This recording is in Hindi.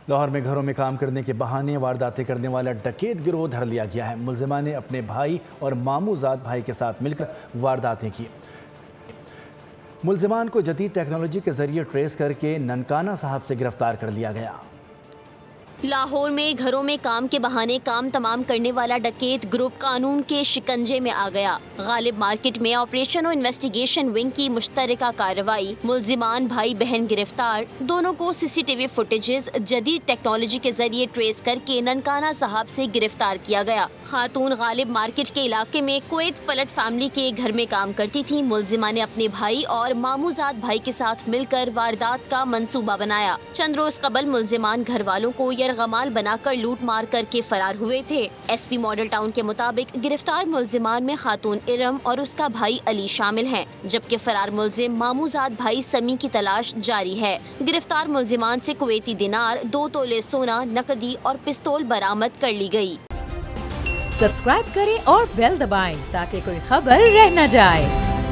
लाहौर में घरों में काम करने के बहाने वारदातें करने वाला डकैत गिरोह धर लिया गया है। मुलजिमान ने अपने भाई और मामूजाद भाई के साथ मिलकर वारदातें की। मुलजिमान को जदीद टेक्नोलॉजी के जरिए ट्रेस करके ननकाना साहब से गिरफ्तार कर लिया गया। लाहौर में घरों में काम के बहाने काम तमाम करने वाला डकैत ग्रुप कानून के शिकंजे में आ गया। गालिब मार्केट में ऑपरेशन और इन्वेस्टिगेशन विंग की मुश्तरका कार्रवाई, मुलजिमान भाई बहन गिरफ्तार, दोनों को सीसीटीवी फुटेजेस जदीद टेक्नोलॉजी के जरिए ट्रेस करके ननकाना साहब से गिरफ्तार किया गया। खातून गालिब मार्केट के इलाके में कुवैत पलट फैमिली के घर में काम करती थी। मुलजिमा ने अपने भाई और मामूजाद भाई के साथ मिलकर वारदात का मंसूबा बनाया। चंद रोज कबल मुलजिमान घर वालों को गमाल बनाकर लूट मार करके फरार हुए थे। एसपी मॉडल टाउन के मुताबिक गिरफ्तार मुलजिमान में खातून इरम और उसका भाई अली शामिल हैं, जबकि फरार मुलजिम मामूजाद भाई समी की तलाश जारी है। गिरफ्तार मुलजिमान से कुवैती दिनार, 2 तोले सोना, नकदी और पिस्तौल बरामद कर ली गई। सब्सक्राइब करें और बेल दबाएं ताकि कोई खबर रह न जाए।